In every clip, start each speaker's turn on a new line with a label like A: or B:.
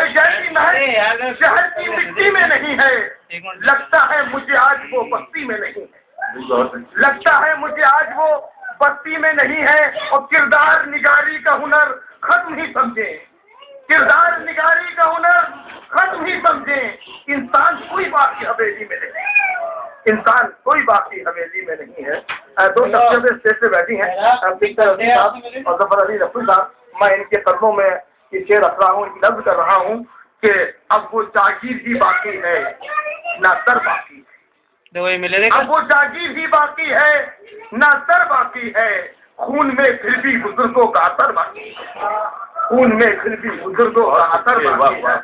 A: जैसी महक शहर की मिट्टी में नहीं है, लगता है मुझे आज वो बस्ती में नहीं है। लगता है मुझे आज वो बस्ती में नहीं है। और किरदार निगारी का हुनर खत्म ही समझे, किरदार निगारी का हुनर खत्म ही समझे। इंसान कोई बाकी हवेली में नहीं, इंसान कोई बाकी हवेली में नहीं है। दो शख्सियतें स्टेज पे बैठी हैं, और जफर अली रफी साहब। मैं इनके कदमों में ये शेर रख रहा हूँ, लफ्ज कर रहा हूँ कि अब वो जागीर ही बाकी है ना सर बाकी, अब वो जागीर ही बाकी है ना सर बाकी है। खून में फिर भी बुजुर्गों का असर बाकी है, खून में फिर भी बुजुर्गों का असर बाकी है।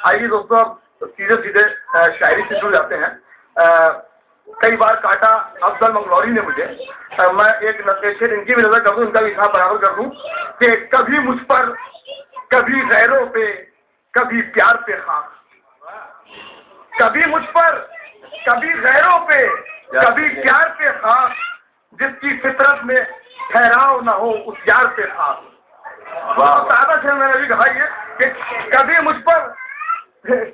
A: आइए दोस्तों, अब सीधे सीधे शायरी से जुड़ जाते हैं। कई बार काटा अफजल मंगलौरी ने मुझे। मैं एक शेर इनकी भी नजर कर दूं, इनका भी हिसाब बराबर कर दूं कि कभी मुझ पर, कभी गैरों पे, कभी प्यार पे खाक, कभी मुझ पर, कभी गैरों पे, कभी प्यार पे खाक, जिसकी फितरत में ठहराव न हो उस यार पे खाक। ताकत है, मैंने भी कहा ये कि कभी मुझ पर,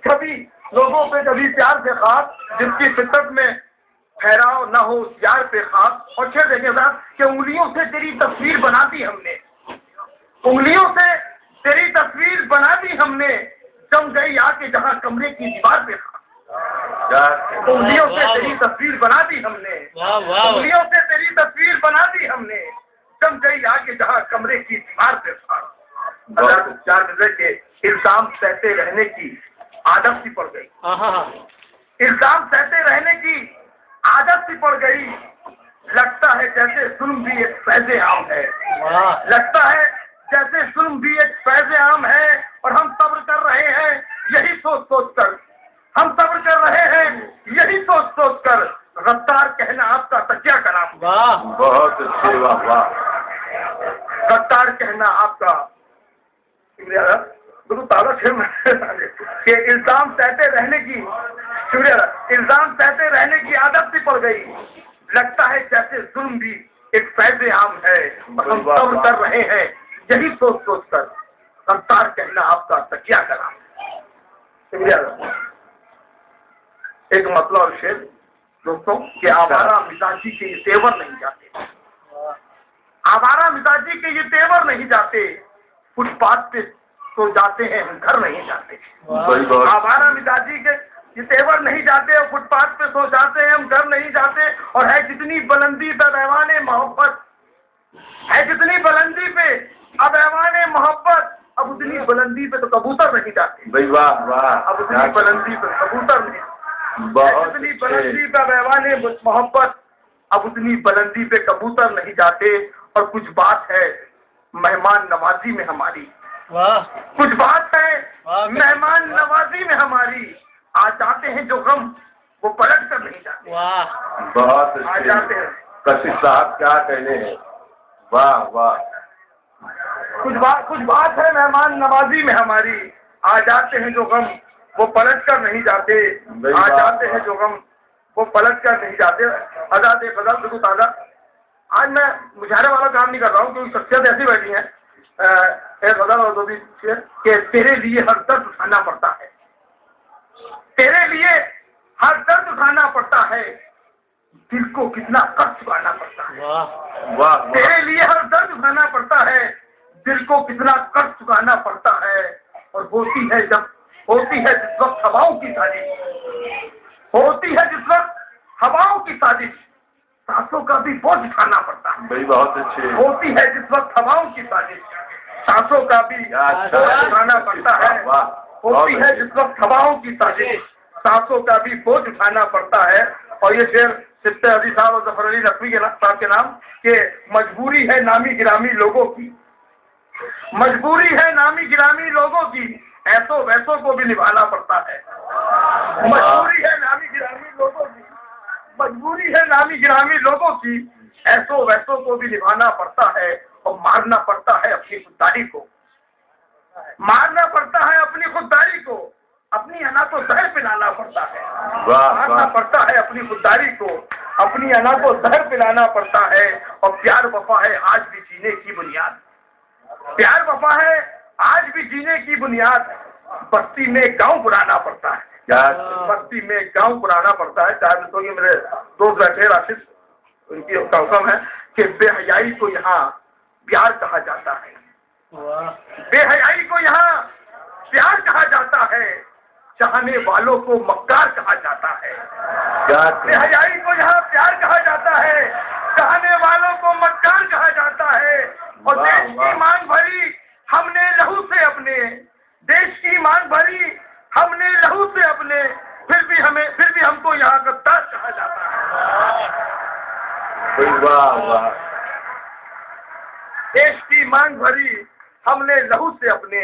A: कभी लोगों पे, कभी प्यार से खाक, जिसकी फितरत में ठहराव न हो उस यार पे खाक। और फिर देखिए साहब कि उंगलियों से तेरी तस्वीर बना दी हमने, उंगलियों से तेरी तस्वीर बना दी हमने, जम गई आके जहां कमरे की दीवार पे खाक। उंगलियों से तेरी तस्वीर बना दी हमने, उंगलियों से तेरी तस्वीर बना दी हमने, जम गई आके जहां कमरे की दीवार पे खाक। चार नजर के इल्जाम सहते रहने की आदत सी पड़ गई, इल्जाम सहते रहने की आदत सी पड़ गई। लगता है जैसे जुल्म भी एक फैज़े आम है, लगता है जैसे जुल्म भी एक फैज़े आम है। और हम सब्र कर रहे हैं यही सोच सोच कर, हम सब्र कर रहे हैं यही सोच सोच कर। गद्दार कहना आपका तकिया का नाम, बहुत अच्छे, वाह वाह। गद्दार कहना आपका तो ताला कि इल्जाम सहते रहने की, इल्जाम सहते रहने की आदत सी पड़ गई। लगता है जैसे जुल्म भी एक फैज़े आम है, और हम सब्र कर रहे हैं यही सोच सोच कर। गद्दार कहना आपका तकिया का नाम। एक मतलब शेर दोस्तों कि आवारा मिजाजी के ये तेवर नहीं जाते, आवारा मिजाजी के ये तेवर नहीं जाते। फुटपाथ पे तो जाते हैं हम घर नहीं जाते, आवारा मिजाजी के ये तेवर नहीं जाते। और फुटपाथ पे सो जाते हैं हम घर नहीं जाते। और है जितनी बुलंदी पे पैमाने मोहब्बत, है जितनी बुलंदी पे अब ऐवाने मोहब्बत, अब उतनी बुलंदी पे तो कबूतर नहीं जाते। वाह वाह, अब उतनी बुलंदी पे कबूतर नहीं, उतनी बुलंदी पे अब ऐवाने मोहब्बत, अब उतनी बुलंदी पे कबूतर नहीं जाते। और कुछ बात है मेहमान नवाजी में हमारी, कुछ बात है मेहमान नवाजी में हमारी। आ जाते हैं जो गम वो पलट कर नहीं जाते। बहुत आ जाते हैं, कशिश साहब क्या कहने हैं, वाह वाह। कुछ बात है मेहमान नवाजी में हमारी। आ जाते हैं जो गम वो पलट कर नहीं जाते, आ जाते हैं जो गम वो पलट कर नहीं जाते। आजाद एक गजल बिल्कुल ताजा। आज मैं मुझारे वाला काम नहीं कर रहा हूँ, क्योंकि शख्सियत ऐसी बैठी है। एक गजल और दो भी कि तेरे लिए हर दर्द उठाना पड़ता है, तेरे लिए हर दर्द उठाना पड़ता है, दिल को कितना कष्ट चुकाना पड़ता है। वाह, तेरे लिए हर दर्द उठाना पड़ता है, दिल को कितना कष्ट चुकाना पड़ता है। और होती है जिस वक्त हवाओं की साजिश, होती है जिस वक्त हवाओं की साजिश, सांसों का भी बोझ उठाना पड़ता है। भाई बहुत अच्छे। होती है जिस वक्त हवाओं की साजिश, सांसों का भी बोझ उठाना पड़ता है। होती है जिस वक्त हवाओं की साजिश, सांसों का भी बोझ उठाना पड़ता है। और ये शेर सिफ्ते अली साहब और जफर अली नकवी के साहब के नाम के मजबूरी है नामी गिरामी लोगों की, मजबूरी है नामी गिरामी लोगों की, ऐसो वैसों को भी निभाना पड़ता है। मजबूरी है नामी गिरामी लोगों की, मजबूरी है नामी गिरामी लोगों की, ऐसो वैसों को भी निभाना पड़ता है। और मारना पड़ता है अपनी खुददारी को, मारना पड़ता है अपनी खुददारी को, अपनी अना को जहर पिलाना पड़ता है। मारना पड़ता है अपनी खुददारी को, अपनी अना को जहर पिलाना पड़ता है। और प्यार वफा है आज भी जीने की बुनियाद, प्यार वफा बुढ़ापा है, आज भी जीने की बुनियाद बस्ती में गांव बुलाना पड़ता है। बस्ती में गांव बुलाना पड़ता है। चाहे तो ये मेरे दोस्त बैठे राशिद, उनकी हुक्म है कि बेहयाई को यहाँ प्यार कहा जाता है। बेहयाई को यहाँ प्यार कहा जाता है, चाहने वालों को मक्कार कहा जाता है। बेहयाई को यहाँ प्यार कहा जाता है, चाहने वालों को मक्कार कहा जाता है। और देश की मांग भरी हमने लहू से अपने, देश की मांग भरी हमने लहू से अपने, फिर भी हमको यहाँ गद्दार कहा जाता है।
B: वाह वाह।
A: देश की मांग भरी हमने लहू से अपने,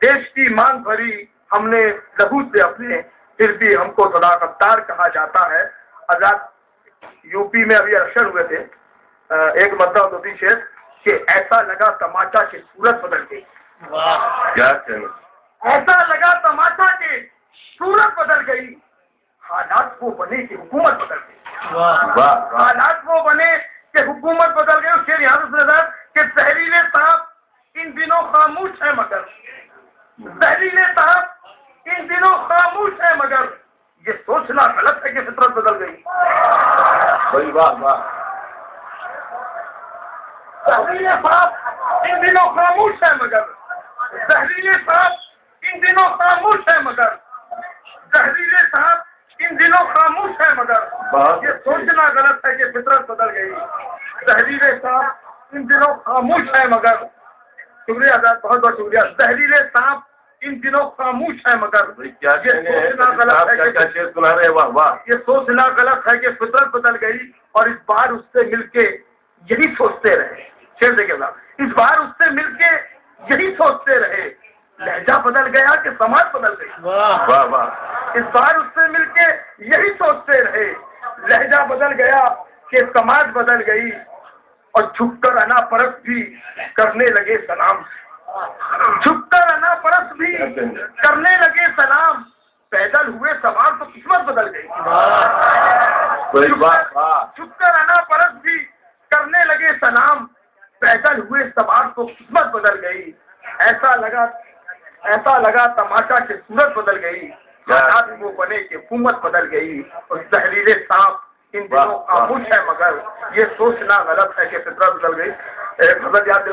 A: देश की मांग भरी हमने लहू से अपने, फिर भी हमको सदा गद्दार कहा जाता है। आजाद यूपी में अभी इलेक्शन हुए थे, एक मतलब होती शेर कि ऐसा लगा तमाचा की सूरत बदल गई।
B: क्या कहना।
A: ऐसा लगा तमाचा की सूरत बदल गई, हालात वो बने कि हुकूमत बदल गई। हालात वो बने कि हुकूमत बदल गई। शेर यहाँ से कि जहरीले सांप इन दिनों खामोश है मगर, जहरीले सांप इन दिनों खामोश है मगर, ये सोचना गलत है कि फितरत बदल गई।
B: वाह वाह।
A: जहरीले सांप इन दिनों खामोश है मगर, जहरीले सांप इन दिनों खामोश है मगर, जहरीले सांप इन दिनों खामोश है मगर, ये सोचना गलत है कि फितरत बदल गई। जहरीले सांप इन दिनों खामोश है मगर, शुक्रिया आजाद, बहुत बहुत शुक्रिया। जहरीले सांप इन दिनों खामोश है मगर, ये सोचना गलत है कि
B: शेर सुना रहे। वाह वाह।
A: ये सोचना गलत है कि फितरत बदल गई। और इस बार उससे मिलके यही सोचते रहे। शेर देखिएगा, इस बार उससे मिलके यही सोचते रहे, लहजा बदल गया कि समाज बदल गई।
B: वाह वाह।
A: इस बार उससे मिलके यही सोचते रहे, लहजा बदल गया कि समाज बदल गई। और झुककर अना परस भी करने लगे सलाम, झुककर अना परस भी करने लगे सलाम, पैदल हुए सवार तो किस्मत बदल गई। झुककर अना परस भी करने लगे सलाम, पैदल हुए सवार तो किस्मत बदल गई। ऐसा लगा तमाशा की सूरत बदल गई, हालात वो बने कि हुकूमत बदल गई। और जहरीले सांप इन दिनों खामोश है मगर, ये सोचना गलत है कि फितरत बदल गई। एक गजल याद